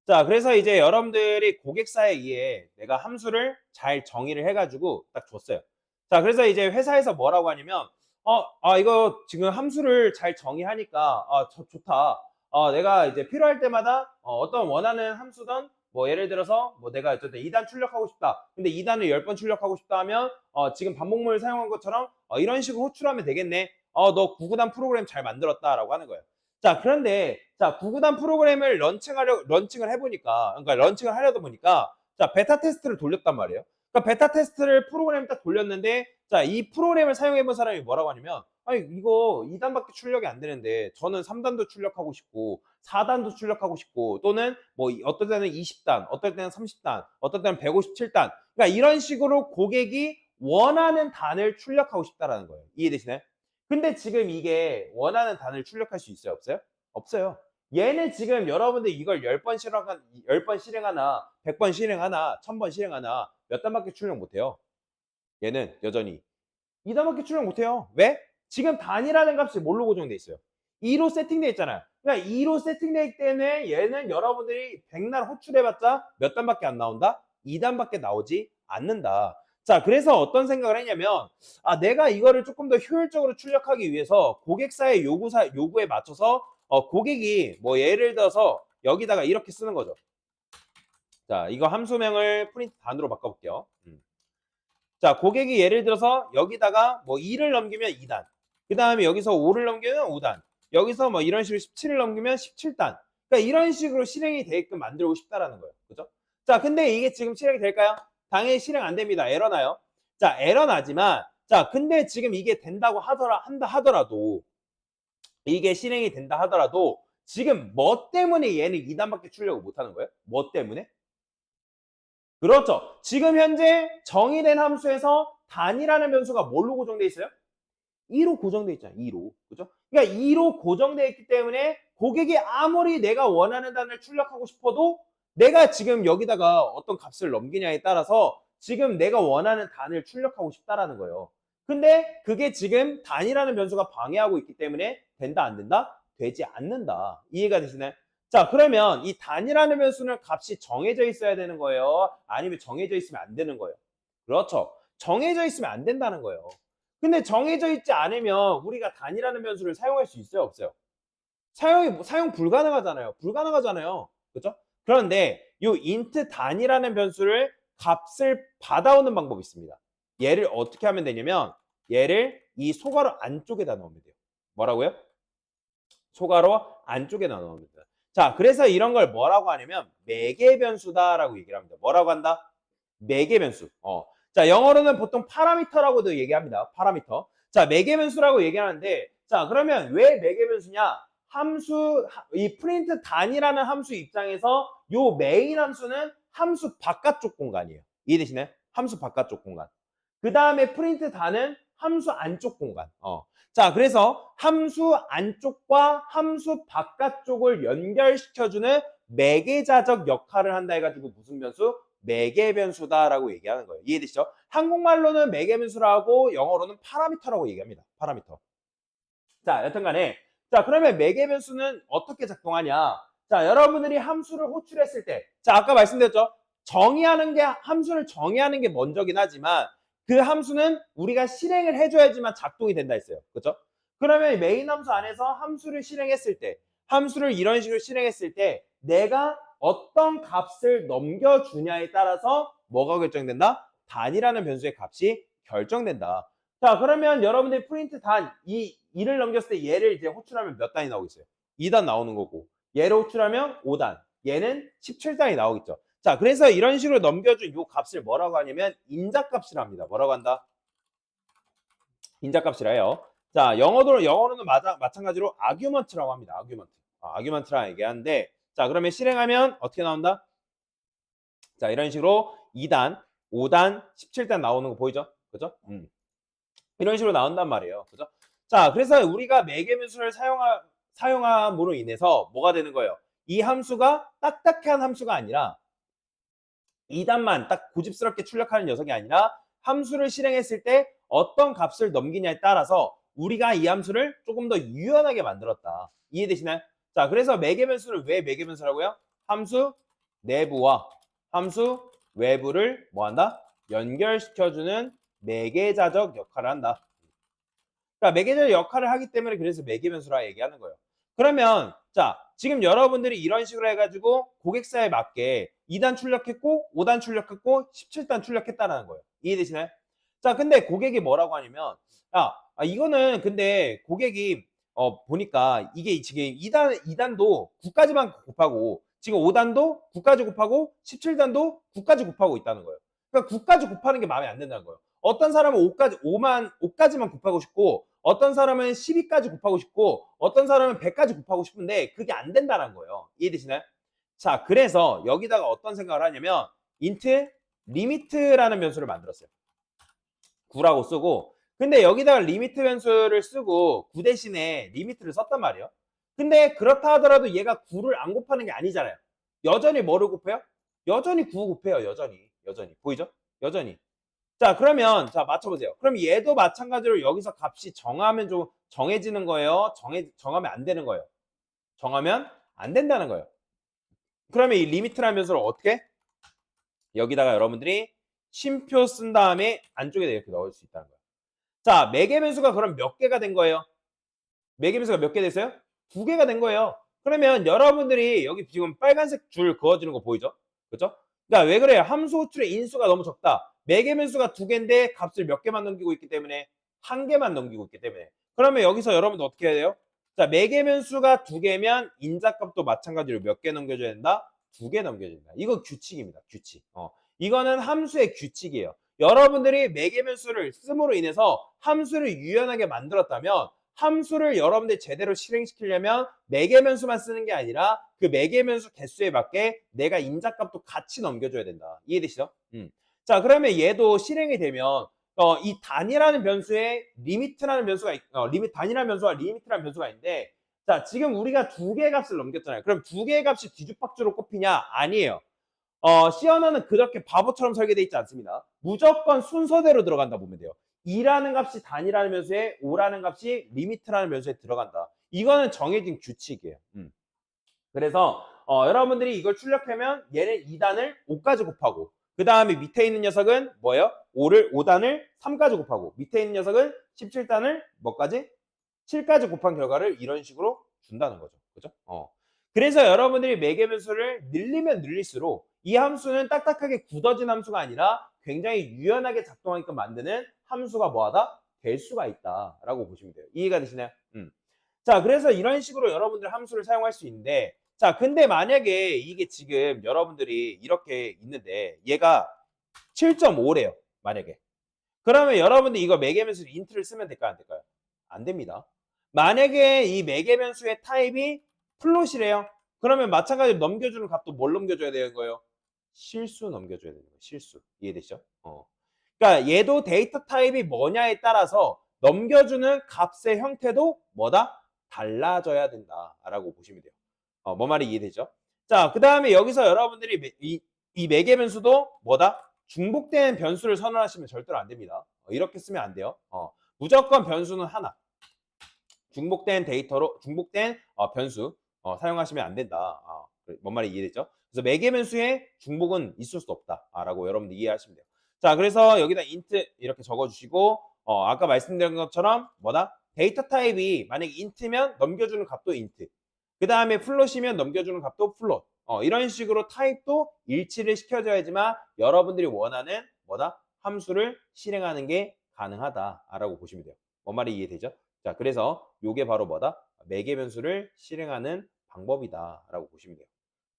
자, 그래서 이제 여러분들이 고객사에 의해 내가 함수를 잘 정의를 해가지고 딱 줬어요. 자, 그래서 이제 회사에서 뭐라고 하냐면, 이거 지금 함수를 잘 정의하니까, 좋다. 내가 이제 필요할 때마다, 어떤 원하는 함수든, 뭐, 예를 들어서, 뭐, 내가 어쨌든 2단 출력하고 싶다. 근데 2단을 10번 출력하고 싶다 하면, 지금 반복문을 사용한 것처럼, 이런 식으로 호출하면 되겠네. 너 구구단 프로그램 잘 만들었다라고 하는 거예요. 자, 그런데, 자, 구구단 프로그램을 런칭을 해보니까, 그러니까 런칭을 하려다 보니까, 자, 베타 테스트를 돌렸단 말이에요. 그러니까 베타 테스트를 프로그램 딱 돌렸는데, 자, 이 프로그램을 사용해본 사람이 뭐라고 하냐면, 아니, 이거 2단밖에 출력이 안 되는데, 저는 3단도 출력하고 싶고, 4단도 출력하고 싶고, 또는 뭐, 어떨 때는 20단, 어떨 때는 30단, 어떨 때는 157단. 그러니까 이런 식으로 고객이 원하는 단을 출력하고 싶다라는 거예요. 이해되시나요? 근데 지금 이게 원하는 단을 출력할 수 있어요? 없어요? 없어요. 얘는 지금 여러분들 이걸 10번 실행하나, 10번 실행하나, 100번 실행하나, 1000번 실행하나 몇 단밖에 출력 못해요. 얘는 여전히 2단밖에 출력 못해요. 왜? 지금 단이라는 값이 뭘로 고정돼 있어요? 2로 세팅돼 있잖아요. 그러니까 2로 세팅돼 있기 때문에 얘는 여러분들이 백날 호출해봤자 몇 단밖에 안 나온다? 2단밖에 나오지 않는다. 자, 그래서 어떤 생각을 했냐면, 내가 이거를 조금 더 효율적으로 출력하기 위해서 고객사의 요구에 맞춰서 고객이 뭐 예를 들어서 여기다가 이렇게 쓰는 거죠. 자, 이거 함수명을 프린트 단으로 바꿔볼게요. 자, 고객이 예를 들어서 여기다가 뭐 2를 넘기면 2단, 그 다음에 여기서 5를 넘기면 5단, 여기서 뭐 이런 식으로 17을 넘기면 17단. 그러니까 이런 식으로 실행이 되게끔 만들고 싶다라는 거예요. 그죠? 자, 근데 이게 지금 실행이 될까요? 당연히 실행 안 됩니다. 에러 나요. 자, 에러 나지만, 자, 근데 지금 이게 된다고 한다 하더라도, 이게 실행이 된다 하더라도, 지금 뭐 때문에 얘는 2단밖에 출력을 못 하는 거예요? 뭐 때문에? 그렇죠. 지금 현재 정의된 함수에서 단이라는 변수가 뭘로 고정돼 있어요? 2로 고정돼 있잖아요. 2로. 그죠? 그러니까 2로 고정돼 있기 때문에 고객이 아무리 내가 원하는 단을 출력하고 싶어도 내가 지금 여기다가 어떤 값을 넘기냐에 따라서 지금 내가 원하는 단을 출력하고 싶다라는 거예요. 근데 그게 지금 단이라는 변수가 방해하고 있기 때문에 된다 안 된다? 되지 않는다. 이해가 되시나요? 자, 그러면 이 단이라는 변수는 값이 정해져 있어야 되는 거예요? 아니면 정해져 있으면 안 되는 거예요? 그렇죠. 정해져 있으면 안 된다는 거예요. 근데 정해져 있지 않으면 우리가 단이라는 변수를 사용할 수 있어요? 없어요? 사용 불가능하잖아요. 불가능하잖아요. 그렇죠? 그런데 이 int 단이라는 변수를 값을 받아오는 방법이 있습니다. 얘를 어떻게 하면 되냐면 얘를 이 소괄호 안쪽에다 넣으면 돼요. 뭐라고요? 소괄호 안쪽에 넣으면 됩니다. 자, 그래서 이런 걸 뭐라고 하냐면 매개 변수다라고 얘기를 합니다. 뭐라고 한다? 매개 변수. 자, 영어로는 보통 파라미터라고도 얘기합니다. 파라미터. 자, 매개 변수라고 얘기하는데, 자, 그러면 왜 매개 변수냐? 이 프린트 단이라는 함수 입장에서 요 메인 함수는 함수 바깥쪽 공간이에요. 이해되시나요? 함수 바깥쪽 공간. 그 다음에 프린트 단은 함수 안쪽 공간. 자, 그래서 함수 안쪽과 함수 바깥쪽을 연결시켜주는 매개자적 역할을 한다 해가지고 무슨 변수? 매개 변수다라고 얘기하는 거예요. 이해되시죠? 한국말로는 매개 변수라고 영어로는 파라미터라고 얘기합니다. 파라미터. 자, 여튼간에 자, 그러면 매개 변수는 어떻게 작동하냐? 자, 여러분들이 함수를 호출했을 때, 자, 아까 말씀드렸죠? 함수를 정의하는 게 먼저긴 하지만 그 함수는 우리가 실행을 해줘야지만 작동이 된다 했어요. 그렇죠? 그러면 메인 함수 안에서 함수를 실행했을 때, 함수를 이런 식으로 실행했을 때 내가 어떤 값을 넘겨주냐에 따라서 뭐가 결정된다? 단이라는 변수의 값이 결정된다. 자, 그러면 여러분들이 프린트 단, 이 2를 넘겼을 때 얘를 이제 호출하면 몇 단이 나오겠어요? 2단 나오는 거고, 얘를 호출하면 5단, 얘는 17단이 나오겠죠. 자, 그래서 이런 식으로 넘겨준 이 값을 뭐라고 하냐면 인자값이라 합니다. 뭐라고 한다? 인자값이라 해요. 자, 영어로는 마찬가지로 아규먼트라고 합니다. 아규먼트. 아규먼트라 얘기하는데, 자, 그러면 실행하면 어떻게 나온다? 자, 이런 식으로 2단, 5단, 17단 나오는 거 보이죠? 그죠? 이런 식으로 나온단 말이에요. 그죠? 자, 그래서 우리가 매개변수를 사용함으로 인해서 뭐가 되는 거예요? 이 함수가 딱딱한 함수가 아니라 2단만 딱 고집스럽게 출력하는 녀석이 아니라 함수를 실행했을 때 어떤 값을 넘기냐에 따라서 우리가 이 함수를 조금 더 유연하게 만들었다. 이해되시나요? 자, 그래서 매개변수를 왜 매개변수라고요? 함수 내부와 함수 외부를 뭐한다? 연결시켜주는 매개자적 역할을 한다. 그러니까 매개자적 역할을 하기 때문에 그래서 매개변수라 얘기하는 거예요. 그러면 자 지금 여러분들이 이런 식으로 해가지고 고객사에 맞게 2단 출력했고 5단 출력했고 17단 출력했다는 거예요. 이해되시나요? 자 근데 고객이 뭐라고 하냐면 이거는 근데 고객이 보니까 이게 지금 2단도 9까지만 곱하고 지금 5단도 9까지 곱하고 17단도 9까지 곱하고 있다는 거예요. 그러니까 9까지 곱하는 게 마음에 안 든다는 거예요. 어떤 사람은 5까지만 곱하고 싶고 어떤 사람은 12까지 곱하고 싶고 어떤 사람은 100까지 곱하고 싶은데 그게 안 된다는 거예요. 이해되시나요? 자, 그래서 여기다가 어떤 생각을 하냐면 int limit라는 변수를 만들었어요. 9라고 쓰고 근데 여기다가 리미트 변수를 쓰고 9 대신에 리미트를 썼단 말이에요. 근데 그렇다 하더라도 얘가 9를 안 곱하는 게 아니잖아요. 여전히 뭐를 곱해요? 여전히 9 곱해요. 여전히. 보이죠? 여전히. 자, 그러면 자 맞춰보세요. 그럼 얘도 마찬가지로 여기서 값이 정하면 좀 정해지는 거예요. 정하면 안 되는 거예요. 정하면 안 된다는 거예요. 그러면 이 리미트라는 변수를 어떻게? 여기다가 여러분들이 쉼표 쓴 다음에 안쪽에 이렇게 넣을 수 있다는 거예요. 자, 매개 변수가 그럼 몇 개가 된 거예요? 매개 변수가 몇 개 됐어요? 2개가 된 거예요. 그러면 여러분들이 여기 지금 빨간색 줄 그어주는 거 보이죠? 그렇죠? 그러니까 왜 그래요? 함수 호출의 인수가 너무 적다. 매개 변수가 2개인데 값을 몇 개만 넘기고 있기 때문에 1개만 넘기고 있기 때문에. 그러면 여기서 여러분들 어떻게 해야 돼요? 자, 매개 변수가 2개면 인자값도 마찬가지로 몇 개 넘겨줘야 된다? 2개 넘겨줘야 된다. 이거 규칙입니다. 규칙. 이거는 함수의 규칙이에요. 여러분들이 매개 변수를 씀으로 인해서 함수를 유연하게 만들었다면 함수를 여러분들이 제대로 실행시키려면 매개변수만 쓰는 게 아니라 그 매개변수 개수에 맞게 내가 인자값도 같이 넘겨줘야 된다. 이해되시죠? 자, 그러면 얘도 실행이 되면 이 단이라는 변수에 리미트라는 변수가 단이라는 변수와 리미트라는 변수가 있는데 자, 지금 우리가 2개의 값을 넘겼잖아요. 그럼 2개의 값이 뒤죽박죽으로 꼽히냐? 아니에요. C 언어는 그렇게 바보처럼 설계되어 있지 않습니다. 무조건 순서대로 들어간다 보면 돼요. 2라는 값이 단이라는 변수에 5라는 값이 리미트라는 변수에 들어간다. 이거는 정해진 규칙이에요. 그래서 여러분들이 이걸 출력하면 얘는 2단을 5까지 곱하고 그 다음에 밑에 있는 녀석은 뭐예요? 5단을 3까지 곱하고 밑에 있는 녀석은 17단을 뭐까지? 7까지 곱한 결과를 이런 식으로 준다는 거죠. 그죠? 그래서 여러분들이 매개변수를 늘리면 늘릴수록 이 함수는 딱딱하게 굳어진 함수가 아니라 굉장히 유연하게 작동하게끔 만드는 함수가 뭐하다? 될 수가 있다라고 보시면 돼요. 이해가 되시나요? 자, 그래서 이런 식으로 여러분들 함수를 사용할 수 있는데 자, 근데 만약에 이게 지금 여러분들이 이렇게 있는데 얘가 7.5래요. 만약에. 그러면 여러분들 이거 매개변수 인트를 쓰면 될까요? 안 될까요? 안 됩니다. 만약에 이 매개변수의 타입이 플롯이래요. 그러면 마찬가지로 넘겨주는 값도 뭘 넘겨줘야 되는 거예요? 실수 넘겨줘야 되는 거예요. 실수. 이해되시죠? 그러니까 얘도 데이터 타입이 뭐냐에 따라서 넘겨주는 값의 형태도 뭐다? 달라져야 된다라고 보시면 돼요. 뭔 말이 이해되죠? 자, 그 다음에 여기서 여러분들이 이 매개변수도 뭐다? 중복된 변수를 선언하시면 절대로 안 됩니다. 이렇게 쓰면 안 돼요. 무조건 변수는 하나. 중복된 변수 사용하시면 안 된다. 뭔 말이 이해되죠? 그래서 매개변수에 중복은 있을 수 없다라고 여러분들 이해하시면 돼요. 자, 그래서 여기다 int 이렇게 적어주시고 아까 말씀드린 것처럼 뭐다? 데이터 타입이 만약에 int면 넘겨주는 값도 int. 그 다음에 플롯이면 넘겨주는 값도 플롯. 이런 식으로 타입도 일치를 시켜줘야지만 여러분들이 원하는 뭐다? 함수를 실행하는 게 가능하다라고 보시면 돼요. 뭔 말이 이해되죠? 자, 그래서 요게 바로 뭐다? 매개 변수를 실행하는 방법이다라고 보시면 돼요.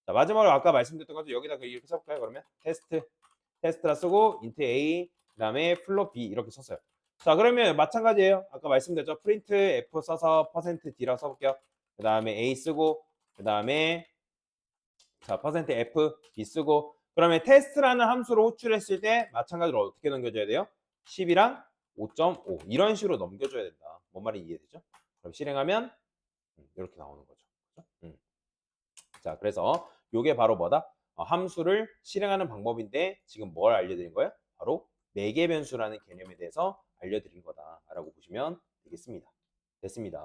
자, 마지막으로 아까 말씀드렸던 것도 여기다 이렇게 써볼까요? 그러면 테스트라 쓰고 int a 그다음에 플롯 b 이렇게 썼어요. 자, 그러면 마찬가지예요. 아까 말씀드렸죠. 프린트 f 써서 %d라고 써볼게요. 그 다음에 a 쓰고 그 다음에 자 %f b 쓰고 그러면 테스트라는 함수로 호출했을 때 마찬가지로 어떻게 넘겨줘야 돼요? 10이랑 5.5 이런 식으로 넘겨줘야 된다. 뭔 말인지 이해되죠? 그럼 실행하면 이렇게 나오는 거죠. 그렇죠? 자, 그래서 이게 바로 뭐다? 함수를 실행하는 방법인데 지금 뭘 알려드린 거예요? 바로 매개 변수라는 개념에 대해서 알려드린 거다라고 보시면 되겠습니다. 됐습니다.